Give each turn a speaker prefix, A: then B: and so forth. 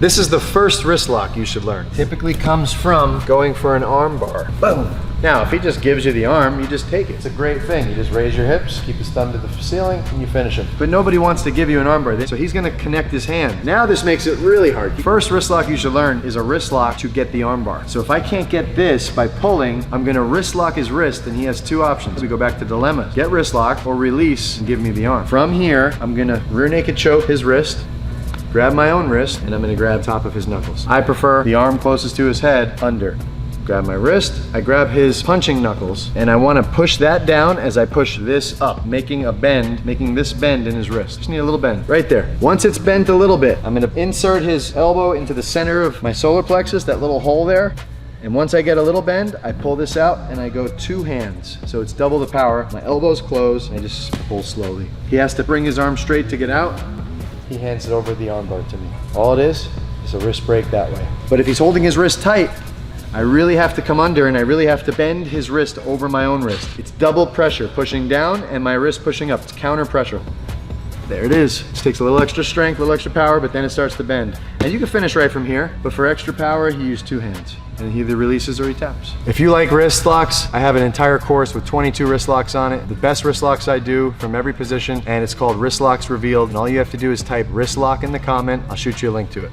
A: This is the first wrist lock you should learn. Typically comes from going for an arm bar. Boom. Now, if he just gives you the arm, you just take it. It's a great thing. You just raise your hips, keep his thumb to the ceiling, and you finish him. But nobody wants to give you an arm bar, so he's gonna connect his hand. Now this makes it really hard. First wrist lock you should learn is a wrist lock to get the arm bar. So if I can't get this by pulling, I'm gonna wrist lock his wrist, and he has two options. We go back to dilemma. Get wrist lock or release and give me the arm. From here, I'm gonna rear naked choke his wrist, grab my own wrist, and I'm gonna grab top of his knuckles. I prefer the arm closest to his head, under. Grab my wrist, I grab his punching knuckles, and I wanna push that down as I push this up, making a bend, making this bend in his wrist. Just need a little bend, right there. Once it's bent a little bit, I'm gonna insert his elbow into the center of my solar plexus, that little hole there. And once I get a little bend, I pull this out and I go two hands. So it's double the power. My elbows close, and I just pull slowly. He has to bring his arm straight to get out. He hands it over the arm bar to me. All it is a wrist break that way. But if he's holding his wrist tight, I really have to come under and I really have to bend his wrist over my own wrist. It's double pressure, pushing down and my wrist pushing up. It's counter pressure. There it is. It takes a little extra strength, a little extra power, but then it starts to bend. And you can finish right from here, but for extra power, he used two hands. And he either releases or he taps. If you like wrist locks, I have an entire course with 22 wrist locks on it. The best wrist locks I do from every position, and it's called Wrist Locks Revealed. And all you have to do is type wrist lock in the comment. I'll shoot you a link to it.